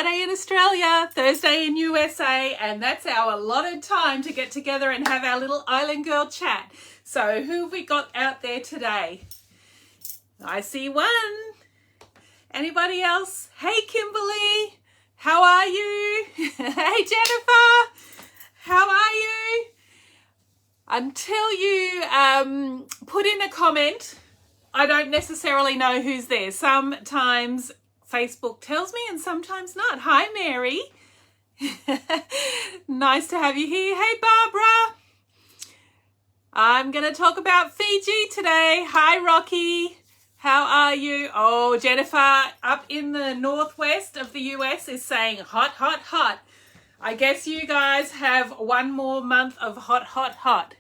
Friday in Australia, Thursday in USA, and that's our allotted time to get together and have our little island girl chat. So who have we got out there today? I see one. Anybody else? Hey, Kimberly. How are you? Hey, Jennifer. How are you? Until you put in a comment, I don't necessarily know who's there. Sometimes Facebook tells me and sometimes not. Hi, Mary. Nice to have you here. Hey, Barbara. I'm going to talk about Fiji today. Hi, Rocky. How are you? Oh, Jennifer up in the northwest of the US is saying hot, hot, hot. I guess you guys have one more month of hot, hot, hot.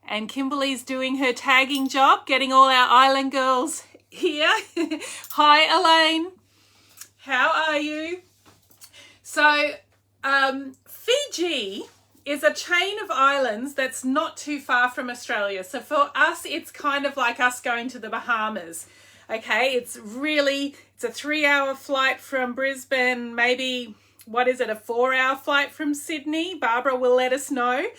And Kimberly's doing her tagging job, getting all our island girls here. Hi, Elaine. How are you? So, Fiji is a chain of islands that's not too far from Australia. So for us, it's kind of like us going to the Bahamas. Okay, it's a 3-hour flight from Brisbane, maybe, what is it, a 4-hour flight from Sydney? Barbara will let us know.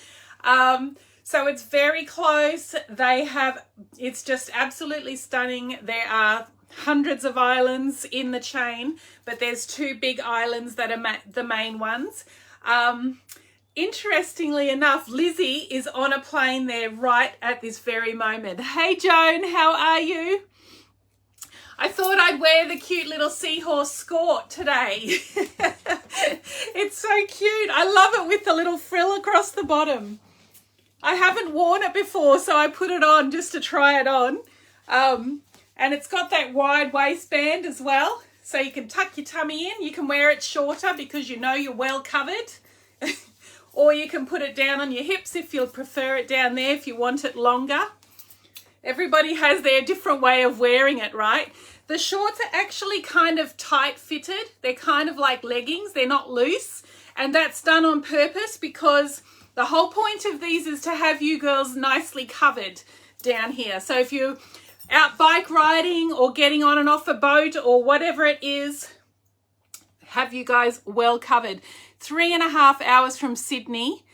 So it's very close. It's just absolutely stunning. There are hundreds of islands in the chain, but there's 2 big islands that are the main ones. Interestingly enough, Lizzy is on a plane there right at this very moment. Hey, Joan, how are you? I thought I'd wear the cute little Seahorse Skort today. It's so cute. I love it with the little frill across the bottom. I haven't worn it before, so I put it on just to try it on. And it's got that wide waistband as well, so you can tuck your tummy in. You can wear it shorter because you know you're well covered. Or you can put it down on your hips if you'll prefer it down there if you want it longer. Everybody has their different way of wearing it, right? The shorts are actually kind of tight fitted. They're kind of like leggings. They're not loose. And that's done on purpose because the whole point of these is to have you girls nicely covered down here. So if you're out bike riding or getting on and off a boat or whatever it is, have you guys well covered. 3.5 hours from Sydney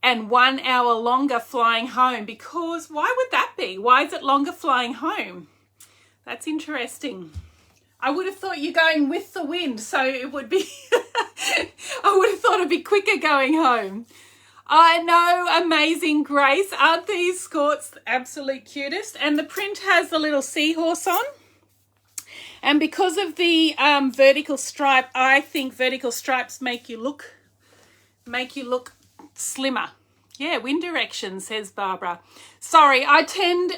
and 1 hour longer flying home, because why would that be? Why is it longer flying home? That's interesting. I would have thought you're going with the wind, so it would be, I would have thought it'd be quicker going home. I know, amazing Grace. Aren't these Skorts the absolute cutest? And the print has the little seahorse on. And because of the vertical stripe, I think vertical stripes make you look slimmer. Yeah, wind direction, says Barbara. Sorry, I tend,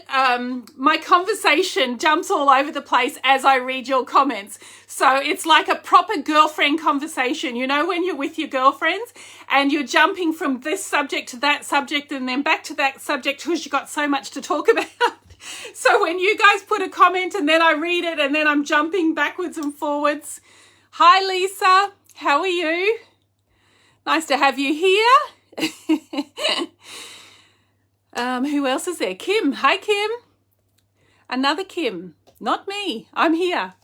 my conversation jumps all over the place as I read your comments. So it's like a proper girlfriend conversation. You know, when you're with your girlfriends and you're jumping from this subject to that subject and then back to that subject because you've got so much to talk about. So when you guys put a comment and then I read it and then I'm jumping backwards and forwards. Hi, Lisa. How are you? Nice to have you here. Who else is there? Kim. Hi, Kim. Another Kim. Not me. I'm here.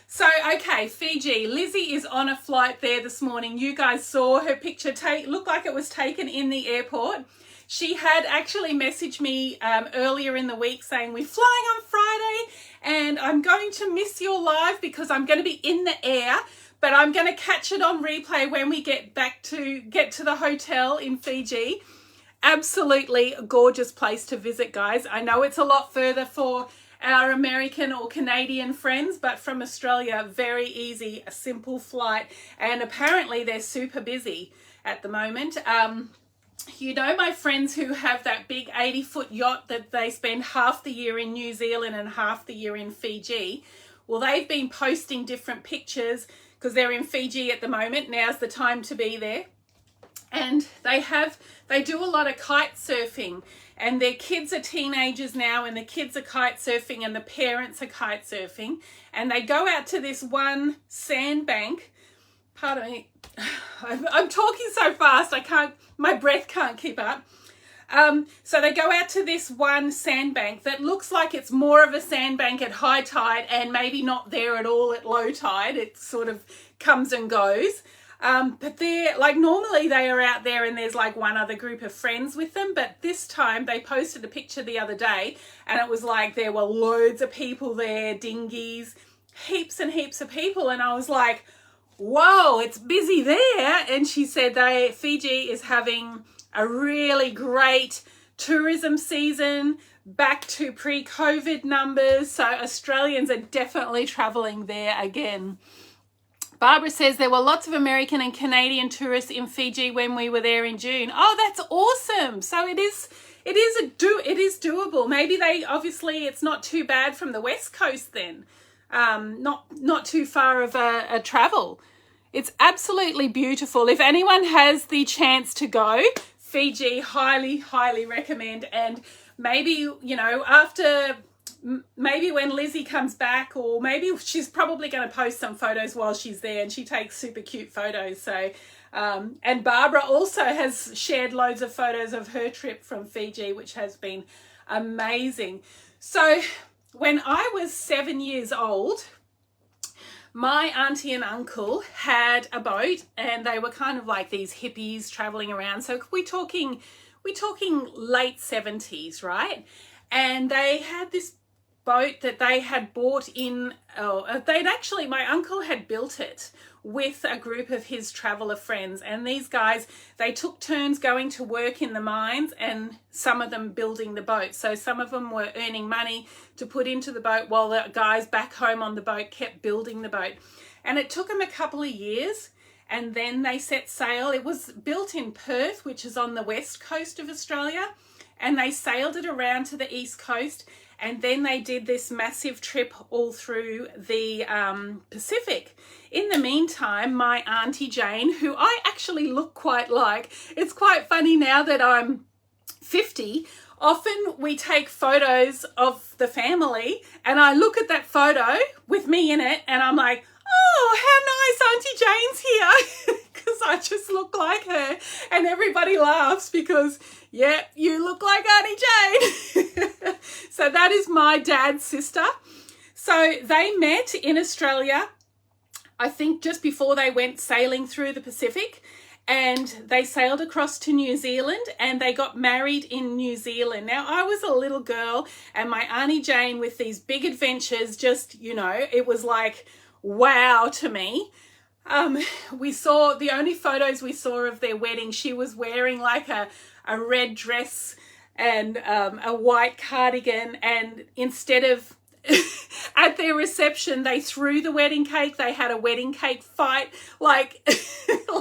So, okay, Fiji. Lizzy is on a flight there this morning. You guys saw her picture looked like it was taken in the airport. She had actually messaged me earlier in the week saying, we're flying on Friday and I'm going to miss your live because I'm going to be in the air, but I'm going to catch it on replay when we get to the hotel in Fiji. Absolutely a gorgeous place to visit, guys. I know it's a lot further for our American or Canadian friends, but from Australia, very easy, a simple flight. And apparently they're super busy at the moment. You know, my friends who have that big 80-foot yacht that they spend half the year in New Zealand and half the year in Fiji. Well, they've been posting different pictures because they're in Fiji at the moment. Now's the time to be there. And they do a lot of kite surfing, and their kids are teenagers now, and the kids are kite surfing and the parents are kite surfing, and they go out to this one sandbank. Pardon me, I'm talking so fast my breath can't keep up. So they go out to this one sandbank that looks like it's more of a sandbank at high tide and maybe not there at all at low tide. It sort of comes and goes. But they're like, normally they are out there and there's like one other group of friends with them. But this time they posted a picture the other day and it was like there were loads of people there, dinghies, heaps and heaps of people. And I was like, whoa, it's busy there. And she said Fiji is having a really great tourism season, back to pre-COVID numbers. So Australians are definitely traveling there again. Barbara says there were lots of American and Canadian tourists in Fiji when we were there in June. Oh, that's awesome. So it is doable. Maybe it's not too bad from the West Coast then. Not too far of a travel. It's absolutely beautiful. If anyone has the chance to go, Fiji, highly, highly recommend. And maybe, maybe when Lizzy comes back, or maybe she's probably going to post some photos while she's there, and she takes super cute photos. So, and Barbara also has shared loads of photos of her trip from Fiji, which has been amazing. So when I was 7 years old, my auntie and uncle had a boat, and they were kind of like these hippies traveling around. So we're talking late 70s, right? And they had this boat that they had bought my uncle had built it with a group of his traveller friends, and these guys, they took turns going to work in the mines and some of them building the boat. So some of them were earning money to put into the boat while the guys back home on the boat kept building the boat. And it took them a couple of years, and then they set sail. It was built in Perth, which is on the west coast of Australia, and they sailed it around to the east coast. And then they did this massive trip all through the Pacific. In the meantime, my Auntie Jane, who I actually look quite like, it's quite funny now that I'm 50, often we take photos of the family and I look at that photo with me in it and I'm like, oh, how nice, Auntie Jane's here, because I just look like her. And everybody laughs because, yeah, you look like Auntie Jane. So that is my dad's sister. So they met in Australia, I think just before they went sailing through the Pacific, and they sailed across to New Zealand and they got married in New Zealand. Now, I was a little girl and my Auntie Jane with these big adventures, just, it was like, wow to me. We saw, the only photos we saw of their wedding, she was wearing like a red dress and a white cardigan, and instead of at their reception they threw the wedding cake, they had a wedding cake fight like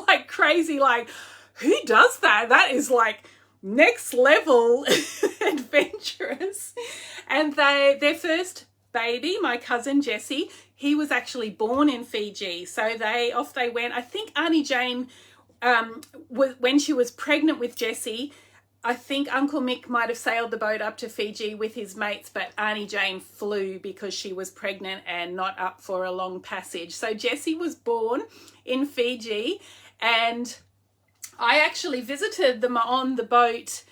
like crazy. Like, who does that? That is like next level adventurous. And their first baby, my cousin Jessie, he was actually born in Fiji. So off they went. I think Auntie Jane, when she was pregnant with Jessie, I think Uncle Mick might have sailed the boat up to Fiji with his mates, but Auntie Jane flew because she was pregnant and not up for a long passage. So Jessie was born in Fiji, and I actually visited them on the boat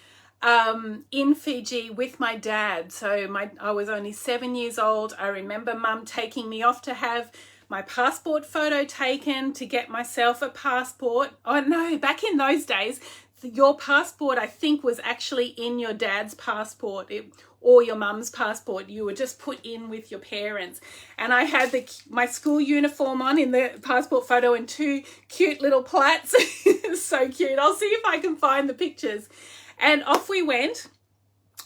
in Fiji with my dad. So I was only 7 years old. I remember Mum taking me off to have my passport photo taken, to get myself a passport. Oh no, back in those days, your passport, I think, was actually in your dad's passport or your mum's passport. You were just put in with your parents. And I had my school uniform on in the passport photo and two cute little plaits. So cute. I'll see if I can find the pictures. And off we went.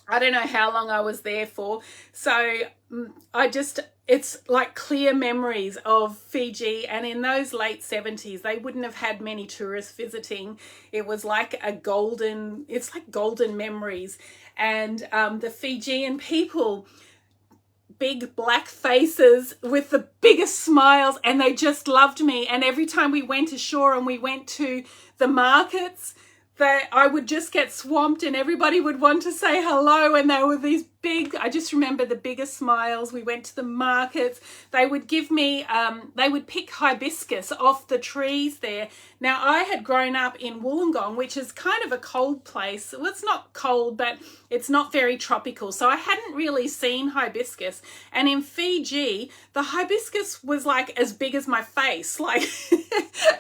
I don't know how long I was there for. So it's like clear memories of Fiji. And in those late 70s, they wouldn't have had many tourists visiting. It was like golden memories. And the Fijian people, big black faces with the biggest smiles, and they just loved me. And every time we went ashore and we went to the markets, that I would just get swamped and everybody would want to say hello, and they were these big, I just remember the biggest smiles. We went to the markets. They would give me, they would pick hibiscus off the trees there. Now, I had grown up in Wollongong, which is kind of a cold place. Well, it's not cold, but it's not very tropical. So I hadn't really seen hibiscus. And in Fiji, the hibiscus was like as big as my face. Like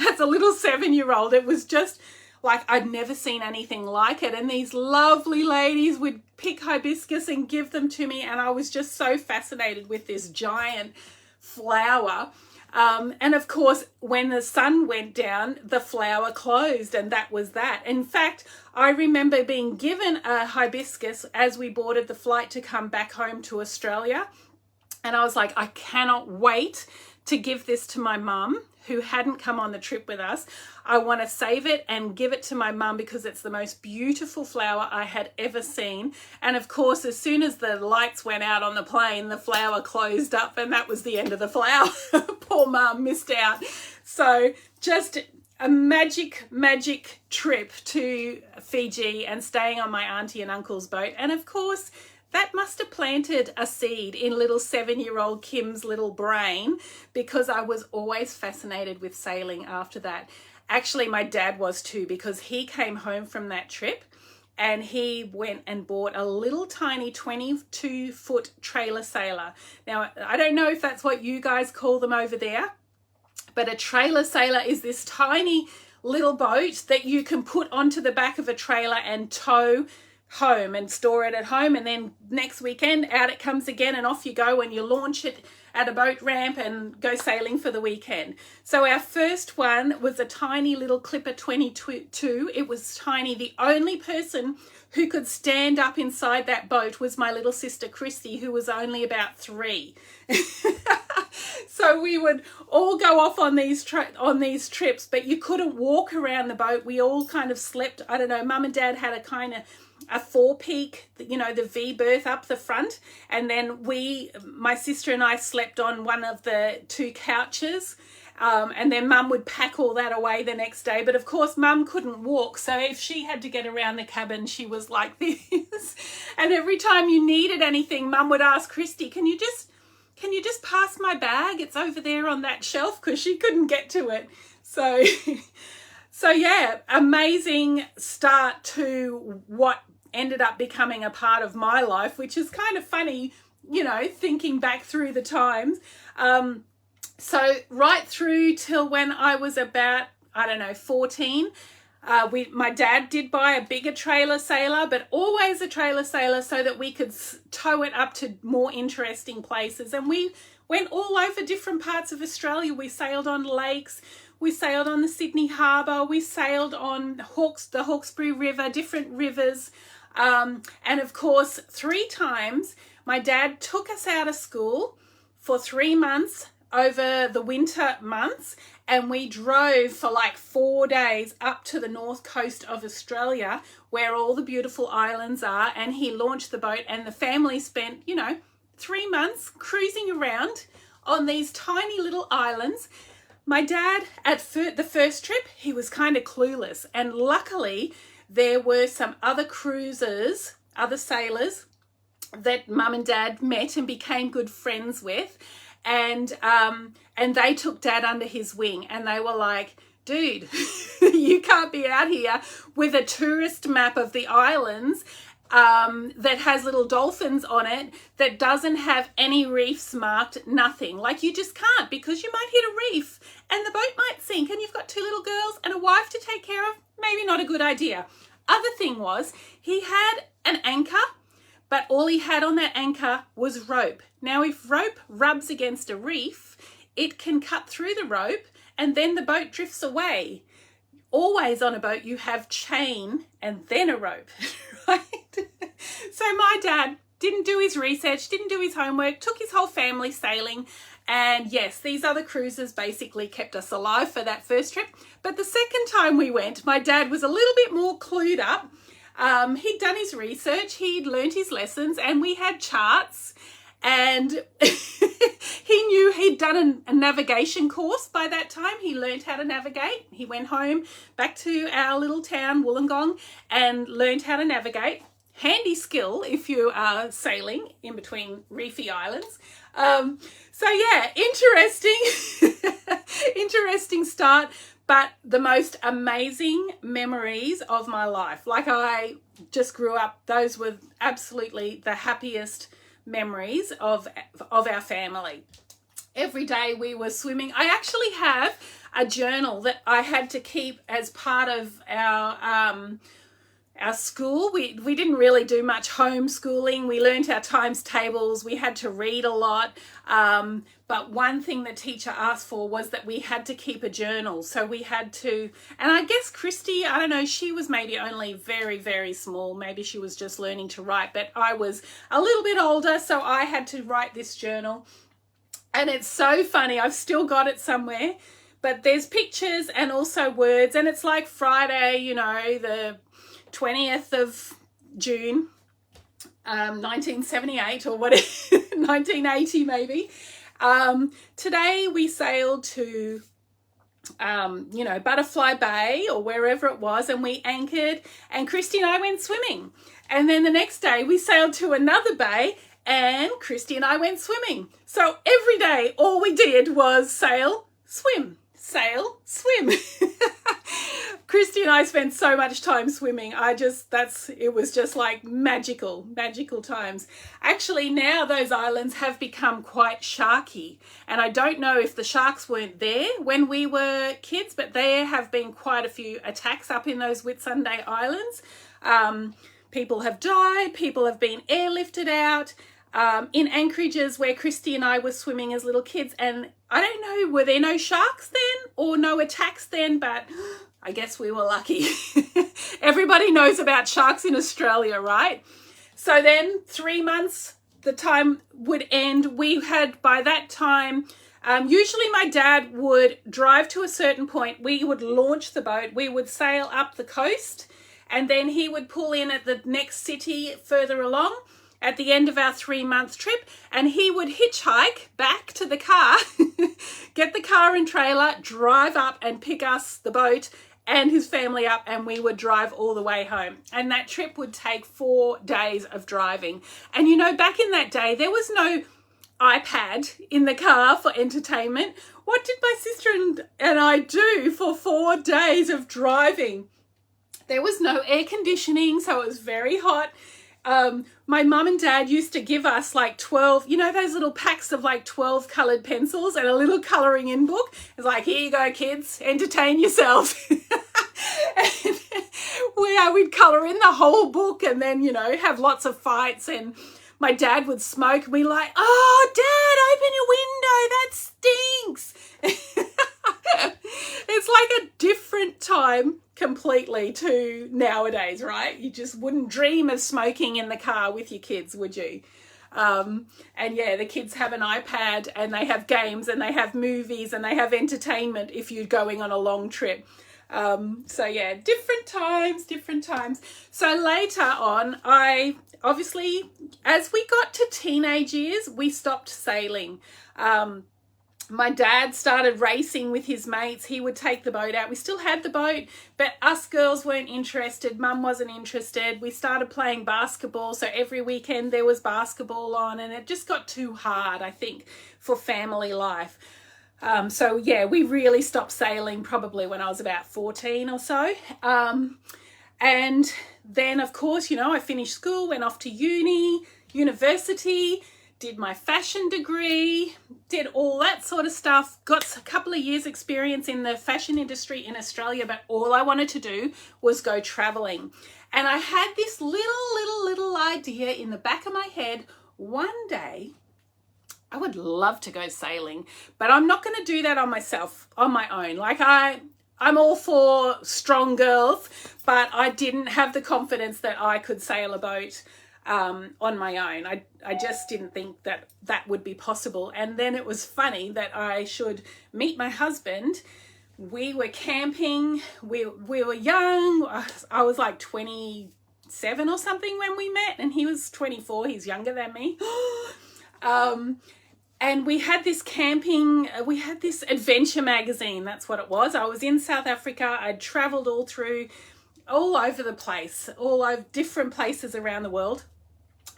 as a little 7-year-old, it was just like I'd never seen anything like it. And these lovely ladies would pick hibiscus and give them to me. And I was just so fascinated with this giant flower. And of course, when the sun went down, the flower closed, and that was that. In fact, I remember being given a hibiscus as we boarded the flight to come back home to Australia. And I was like, I cannot wait to give this to my mum, who hadn't come on the trip with us. I want to save it and give it to my mum because it's the most beautiful flower I had ever seen. And of course, as soon as the lights went out on the plane, the flower closed up, and that was the end of the flower. Poor mum missed out. So just a magic trip to Fiji and staying on my auntie and uncle's boat. And of course, that must have planted a seed in little 7-year-old Kim's little brain, because I was always fascinated with sailing after that. Actually, my dad was too, because he came home from that trip and he went and bought a little tiny 22-foot trailer sailor. Now, I don't know if that's what you guys call them over there, but a trailer sailor is this tiny little boat that you can put onto the back of a trailer and tow home and store it at home, and then next weekend out it comes again, and off you go, and you launch it at a boat ramp and go sailing for the weekend. So our first one was a tiny little Clipper 22. It was tiny. The only person who could stand up inside that boat was my little sister Christy, who was only about 3. So we would all go off on these trips, but you couldn't walk around the boat. We all kind of slept, I don't know, Mum and Dad had a kind of a 4-peak, you know, the V berth up the front, and then my sister and I slept on one of the 2 couches, and then Mum would pack all that away the next day. But of course, Mum couldn't walk, so if she had to get around the cabin, she was like this. And every time you needed anything, Mum would ask Christy, can you just pass my bag? It's over there on that shelf, because she couldn't get to it. So yeah, amazing start to what ended up becoming a part of my life, which is kind of funny, you know, thinking back through the times. So right through till when I was about, I don't know, 14, my dad did buy a bigger trailer sailor, but always a trailer sailor so that we could tow it up to more interesting places. And we went all over different parts of Australia. We sailed on lakes. We sailed on the Sydney Harbour. We sailed on the Hawkesbury River, different rivers. And of course, 3 times, my dad took us out of school for 3 months over the winter months. And we drove for like 4 days up to the north coast of Australia, where all the beautiful islands are. And he launched the boat, and the family spent, you know, 3 months cruising around on these tiny little islands. My dad, at the first trip, he was kind of clueless. And luckily, there were some other cruisers, other sailors that Mum and Dad met and became good friends with. And they took Dad under his wing, and they were like, dude, you can't be out here with a tourist map of the islands that has little dolphins on it, that doesn't have any reefs marked, nothing. Like, you just can't, because you might hit a reef and the boat might sink, and you've got 2 little girls and a wife to take care of. Maybe not a good idea. Other thing was, he had an anchor, but all he had on that anchor was rope. Now, if rope rubs against a reef, it can cut through the rope, and then the boat drifts away. Always on a boat, you have chain and then a rope, right? So my dad didn't do his research, didn't do his homework, took his whole family sailing. And yes, these other cruises basically kept us alive for that first trip. But the second time we went, my dad was a little bit more clued up. He'd done his research, he'd learned his lessons, and we had charts. And he knew he'd done a navigation course by that time. He learned how to navigate. He went home back to our little town, Wollongong, and learned how to navigate. Handy skill if you are sailing in between reefy islands. So yeah, interesting start, but the most amazing memories of my life. Like, I just grew up, those were absolutely the happiest memories of our family. Every day we were swimming. I actually have a journal that I had to keep as part of our school. We didn't really do much homeschooling. We learned our times tables. We had to read a lot. But one thing the teacher asked for was that we had to keep a journal. So we had to, and I guess Christy, I don't know, she was maybe only very, very small. Maybe she was just learning to write, but I was a little bit older, so I had to write this journal. And it's so funny. I've still got it somewhere, but there's pictures and also words. And it's like Friday, you know, the 20th of June, 1978 or what, 1980 maybe. Today we sailed to, you know, Butterfly Bay or wherever it was, and we anchored, and Christy and I went swimming. And then the next day we sailed to another bay, and Christy and I went swimming. So every day all we did was sail, swim, sail, swim. Christy and I spent so much time swimming. It was just like magical times. Actually, now those islands have become quite sharky. And I don't know if the sharks weren't there when we were kids, but there have been quite a few attacks up in those Whitsunday Islands. People have died, people have been airlifted out. In anchorages where Christy and I were swimming as little kids, and I don't know, were there no sharks then or no attacks then, but I guess we were lucky. Everybody knows about sharks in Australia, right? So then 3 months, the time would end. We had, by that time, usually my dad would drive to a certain point. We would launch the boat. We would sail up the coast, and then he would pull in at the next city further along at the end of our 3-month trip, and he would hitchhike back to the car, get the car and trailer, drive up and pick us, the boat, and his family up, and we would drive all the way home. And that trip would take 4 days of driving. And you know, back in that day, there was no iPad in the car for entertainment. What did my sister and I do for 4 days of driving? There was no air conditioning, so it was very hot. My mum and dad used to give us like 12, you know, those little packs of like 12 coloured pencils and a little colouring in book. It's like, here you go, kids, entertain yourself. And we'd colour in the whole book, and then, you know, have lots of fights, and my dad would smoke, and we'd like, oh, Dad, open your window, that stinks. It's like a different time completely to nowadays, right? You just wouldn't dream of smoking in the car with your kids, would you? And yeah, the kids have an iPad, and they have games, and they have movies, and they have entertainment if you're going on a long trip. So yeah, different times. So later on, I obviously, as we got to teenage years, we stopped sailing. My dad started racing with his mates. He would take the boat out. We still had the boat, but us girls weren't interested. Mum wasn't interested. We started playing basketball. So every weekend there was basketball on, and it just got too hard, I think, for family life. So yeah, we really stopped sailing probably when I was about 14 or so. And then of course, you know, I finished school, went off to university, did my fashion degree, did all that sort of stuff, got a couple of years experience in the fashion industry in Australia, but all I wanted to do was go traveling. And I had this little idea in the back of my head. One day I would love to go sailing, but I'm not going to do that on my own. Like I'm all for strong girls, but I didn't have the confidence that I could sail a boat on my own. I just didn't think that would be possible. And then it was funny that I should meet my husband. We were camping. We were young. I was like 27 or something when we met, and he was 24. He's younger than me. And we had this we had this adventure magazine, that's what it was. I was in South Africa, I'd travelled all over the place, all over different places around the world.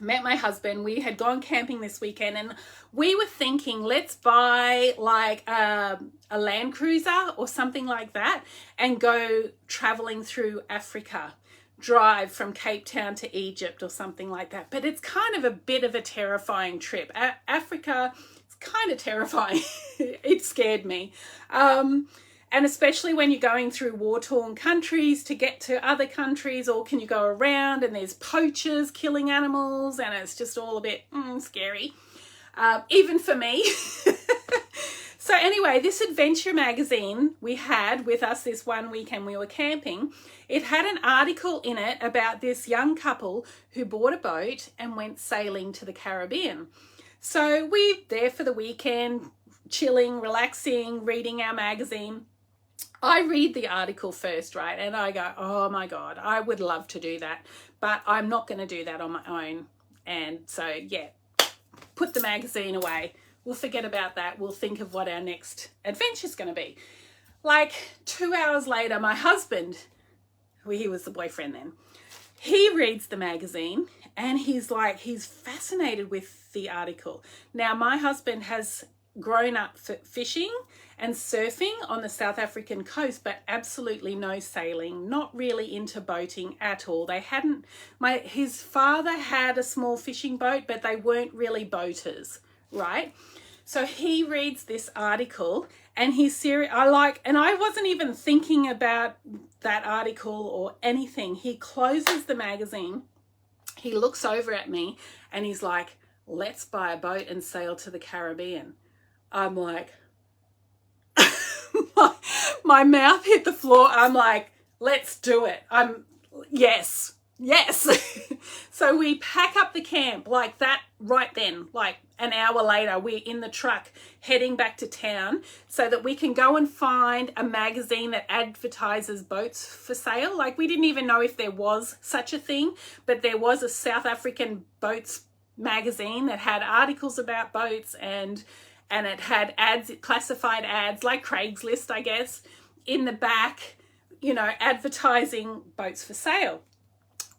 Met my husband, we had gone camping this weekend, and we were thinking, let's buy like a Land Cruiser or something like that and go traveling through Africa, drive from Cape Town to Egypt or something like that. But it's kind of a bit of a terrifying trip. Africa, it's kind of terrifying. It scared me. And especially when you're going through war-torn countries to get to other countries, or can you go around and there's poachers killing animals, and it's just all a bit scary, even for me. So anyway, this adventure magazine we had with us this one weekend we were camping, it had an article in it about this young couple who bought a boat and went sailing to the Caribbean. So we're there for the weekend, chilling, relaxing, reading our magazine. I read the article first, right? And I go, oh my God, I would love to do that, but I'm not going to do that on my own. And so, yeah, put the magazine away. We'll forget about that. We'll think of what our next adventure is going to be. Like 2 hours later, my husband, he was the boyfriend then, he reads the magazine and he's fascinated with the article. Now, my husband has grown up fishing and surfing on the South African coast, but absolutely no sailing, not really into boating at all. His father had a small fishing boat, but they weren't really boaters, right? So he reads this article and he's serious. And I wasn't even thinking about that article or anything. He closes the magazine, he looks over at me and he's like, let's buy a boat and sail to the Caribbean. I'm like, my mouth hit the floor. I'm like, let's do it. Yes. So we pack up the camp like that right then, like an hour later, we're in the truck heading back to town so that we can go and find a magazine that advertises boats for sale. Like, we didn't even know if there was such a thing, but there was a South African boats magazine that had articles about boats, and it had ads, classified ads like Craigslist, I guess, in the back, advertising boats for sale.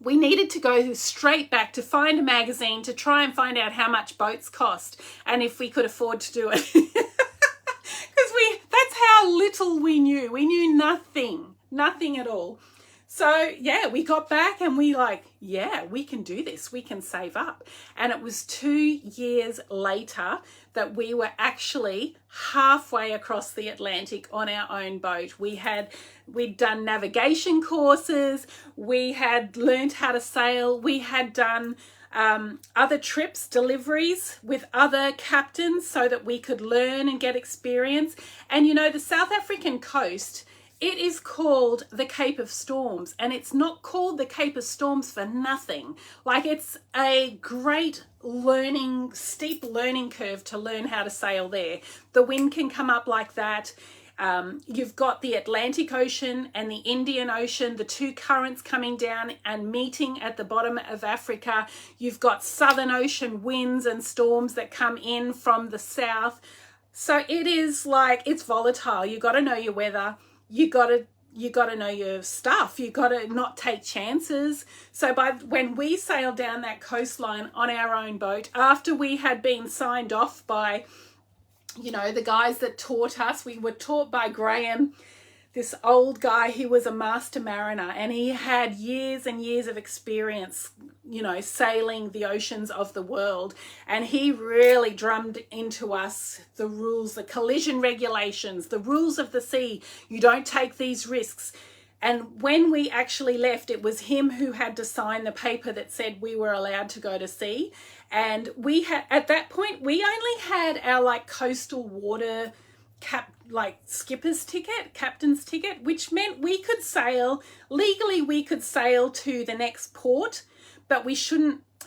We needed to go straight back to find a magazine to try and find out how much boats cost and if we could afford to do it. Because that's how little we knew. We knew nothing at all. So yeah, we got back and we we can do this. We can save up. And it was 2 years later that we were actually halfway across the Atlantic on our own boat. We'd done navigation courses. We had learned how to sail. We had done other trips, deliveries with other captains so that we could learn and get experience. And the South African coast, it is called the Cape of Storms, and it's not called the Cape of Storms for nothing. It's a great steep learning curve to learn how to sail there. The wind can come up like that. You've got the Atlantic Ocean and the Indian Ocean, the two currents coming down and meeting at the bottom of Africa. You've got Southern Ocean winds and storms that come in from the south. So it is it's volatile. You got to know your weather. You got to know your stuff. You got to not take chances. So when we sailed down that coastline on our own boat, after we had been signed off by, the guys that taught us, we were taught by Graham, this old guy. He was a master mariner and he had years and years of experience, sailing the oceans of the world. And he really drummed into us the rules, the collision regulations, the rules of the sea. You don't take these risks. And when we actually left, it was him who had to sign the paper that said we were allowed to go to sea. And we had, at that point, we only had our coastal water skipper's ticket, captain's ticket, which meant we could sail, legally we could sail to the next port, but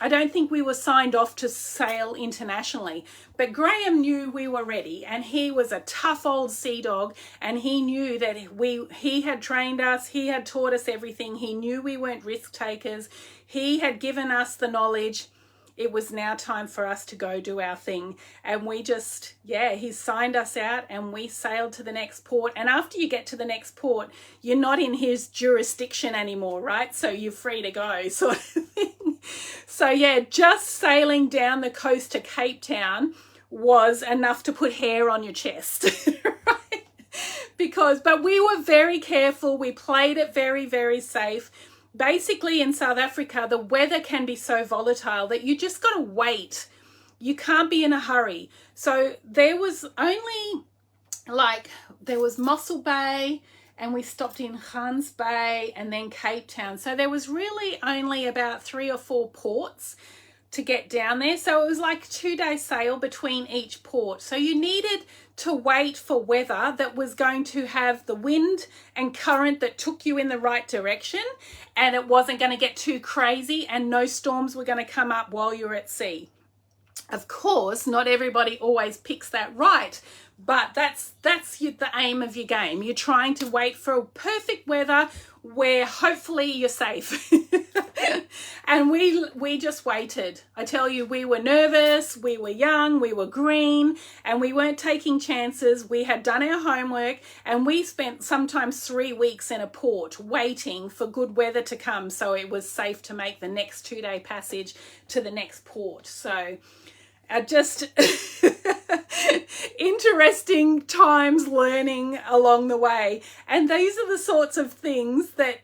I don't think we were signed off to sail internationally. But Graham knew we were ready, and he was a tough old sea dog, and he knew that he had trained us, he had taught us everything, he knew we weren't risk takers, he had given us the knowledge. it was now time for us to go do our thing. And we just, yeah, he signed us out and we sailed to the next port. And after you get to the next port, you're not in his jurisdiction anymore, right? So you're free to go, sort of thing. So yeah, just sailing down the coast to Cape Town was enough to put hair on your chest, right? But we were very careful. We played it very, very safe. Basically, in South Africa, the weather can be so volatile that you just got to wait. You can't be in a hurry. So there was only there was Mossel Bay, and we stopped in Hans Bay and then Cape Town. So there was really only about 3 or 4 ports to get down there. So it was like a 2-day sail between each port. So you needed to wait for weather that was going to have the wind and current that took you in the right direction, and it wasn't going to get too crazy and no storms were going to come up while you're at sea. Of course, not everybody always picks that right, but that's the aim of your game. You're trying to wait for perfect weather where hopefully you're safe. And we just waited. I tell you, we were nervous, we were young, we were green, and we weren't taking chances. We had done our homework, and we spent sometimes 3 weeks in a port waiting for good weather to come so it was safe to make the next 2-day passage to the next port. So just interesting times learning along the way. And these are the sorts of things that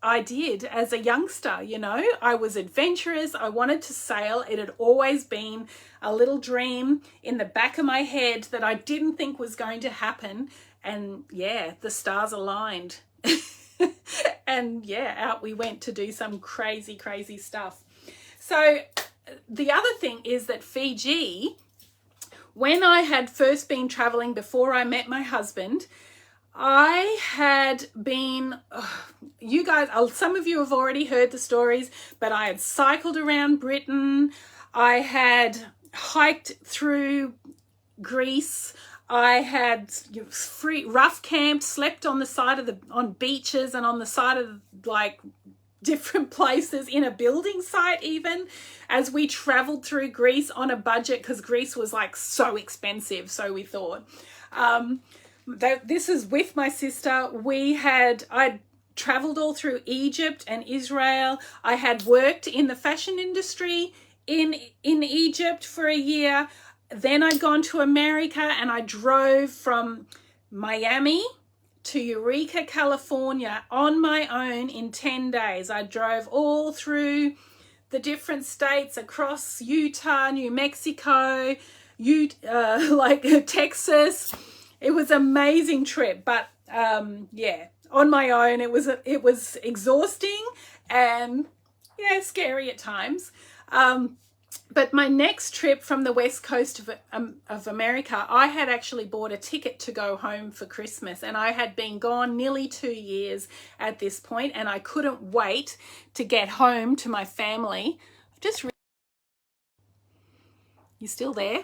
I did as a youngster, you know. I was adventurous. I wanted to sail. It had always been a little dream in the back of my head that I didn't think was going to happen. And yeah, the stars aligned. And yeah, out we went to do some crazy, crazy stuff. So the other thing is that Fiji, when I had first been traveling before I met my husband, I had been, you guys, some of you have already heard the stories, but I had cycled around Britain. I had hiked through Greece. I had rough camped, slept on the side on beaches and on the side of like different places in a building site even, as we traveled through Greece on a budget, because Greece was like so expensive, so we thought. This is with my sister. I'd traveled all through Egypt and Israel. I had worked in the fashion industry in Egypt for a year. Then I'd gone to America, and I drove from Miami to Eureka, California on my own in 10 days. I drove all through the different states across Utah, New Mexico, Texas. It was an amazing trip, but yeah, on my own. It was exhausting and yeah, scary at times. But my next trip from the west coast of America, I had actually bought a ticket to go home for Christmas, and I had been gone nearly 2 years at this point, and I couldn't wait to get home to my family. You still there?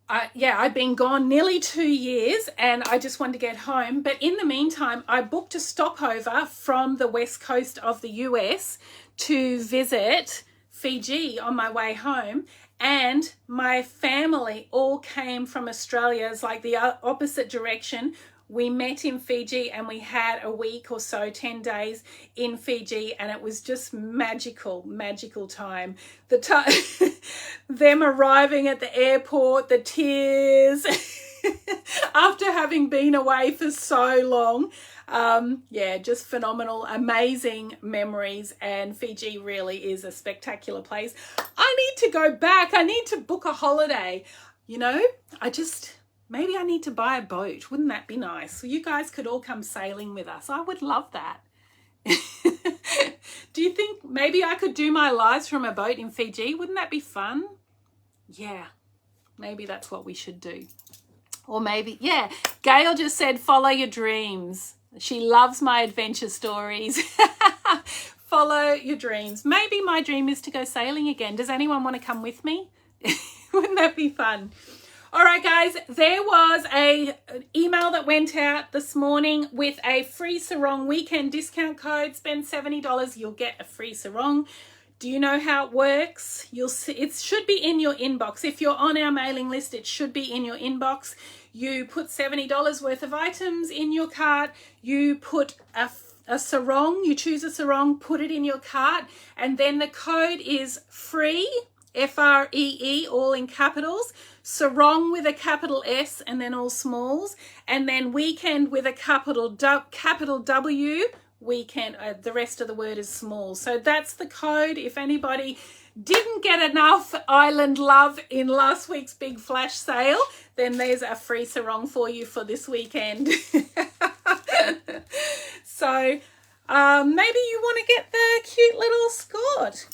I'd been gone nearly 2 years, and I just wanted to get home. But in the meantime, I booked a stopover from the west coast of the US to visit Fiji on my way home, and my family all came from Australia. It's like the opposite direction. We met in Fiji, and we had a week or so, 10 days in Fiji, and it was just magical time. Them arriving at the airport, the tears after having been away for so long. Just phenomenal, amazing memories, and Fiji really is a spectacular place. I need to go back. I need to book a holiday. You know, maybe I need to buy a boat. Wouldn't that be nice? So you guys could all come sailing with us. I would love that. Do you think maybe I could do my lives from a boat in Fiji? Wouldn't that be fun? Yeah, maybe that's what we should do. Or maybe, yeah, Gail just said, follow your dreams. She loves my adventure stories. Follow your dreams. Maybe my dream is to go sailing again. Does anyone want to come with me? Wouldn't that be fun? All right, guys, there was an email that went out this morning with a free sarong weekend discount code. Spend $70, you'll get a free sarong. Do you know how it works? You'll see, it should be in your inbox. If you're on our mailing list, it should be in your inbox. You put $70 worth of items in your cart. You put a sarong, you choose a sarong, put it in your cart, and then the code is FREE, FREE, all in capitals, sarong with a capital S and then all smalls, and then weekend with a capital W, weekend, the rest of the word is small. So that's the code. If anybody didn't get enough island love in last week's big flash sale, then there's a free sarong for you for this weekend. So maybe you want to get the cute little skort.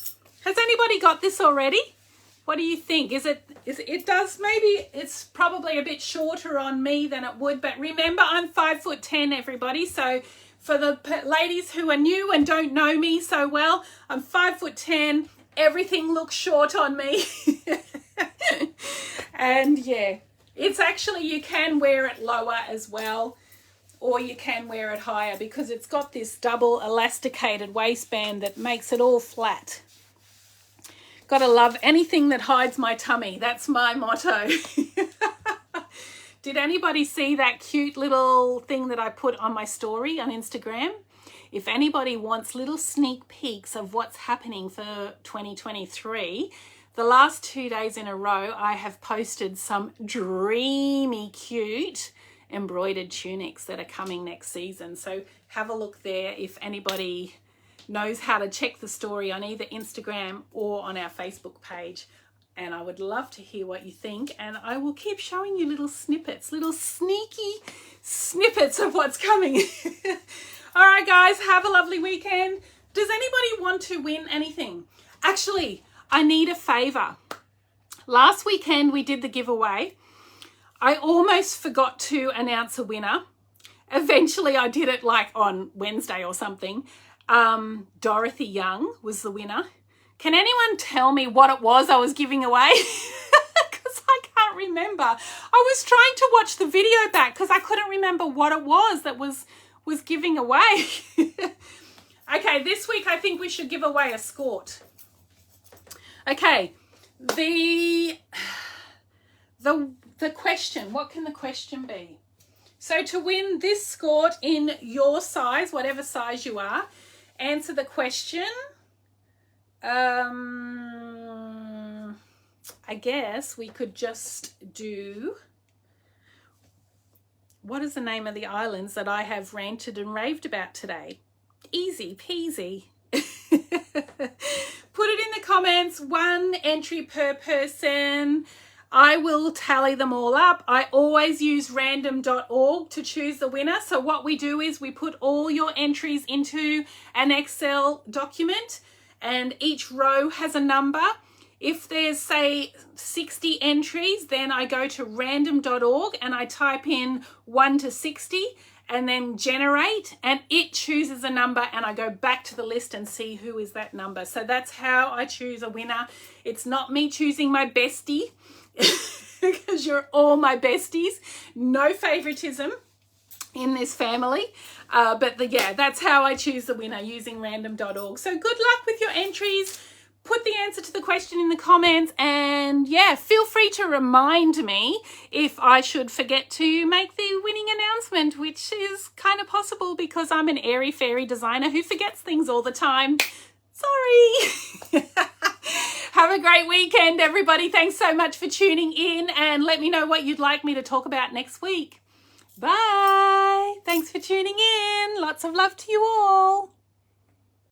Has anybody got this already? What do you think? It does, maybe it's probably a bit shorter on me than it would, but remember I'm 5'10", everybody. So for the ladies who are new and don't know me so well, I'm 5'10". Everything looks short on me. And yeah, it's actually, you can wear it lower as well, or you can wear it higher because it's got this double elasticated waistband that makes it all flat. Gotta love anything that hides my tummy. That's my motto. Did anybody see that cute little thing that I put on my story on Instagram? If anybody wants little sneak peeks of what's happening for 2023, the last 2 days in a row, I have posted some dreamy, cute embroidered tunics that are coming next season. So have a look there if anybody knows how to check the story on either Instagram or on our Facebook page. And I would love to hear what you think. And I will keep showing you little snippets, little sneaky snippets of what's coming. All right, guys, have a lovely weekend. Does anybody want to win anything? Actually, I need a favor. Last weekend, we did the giveaway. I almost forgot to announce a winner. Eventually, I did it like on Wednesday or something. Dorothy Young was the winner. Can anyone tell me what it was I was giving away? Because I can't remember. I was trying to watch the video back because I couldn't remember what it was that was giving away. Okay, this week I think we should give away a skort. Okay, the question, what can the question be? So to win this skort in your size, whatever size you are, answer the question. I guess we could just do, what is the name of the islands that I have ranted and raved about today? Easy peasy. Put it in the comments, 1 entry per person. I will tally them all up. I always use random.org to choose the winner. So what we do is we put all your entries into an Excel document and each row has a number. If there's, say, 60 entries, then I go to random.org and I type in 1 to 60 and then generate, and it chooses a number, and I go back to the list and see who is that number. So that's how I choose a winner. It's not me choosing my bestie, because you're all my besties. No favoritism in this family. Yeah, that's how I choose the winner, using random.org. So good luck with your entries. Put the answer to the question in the comments, and yeah, feel free to remind me if I should forget to make the winning announcement, which is kind of possible because I'm an airy fairy designer who forgets things all the time. Sorry. Have a great weekend, everybody. Thanks so much for tuning in, and let me know what you'd like me to talk about next week. Bye. Thanks for tuning in. Lots of love to you all.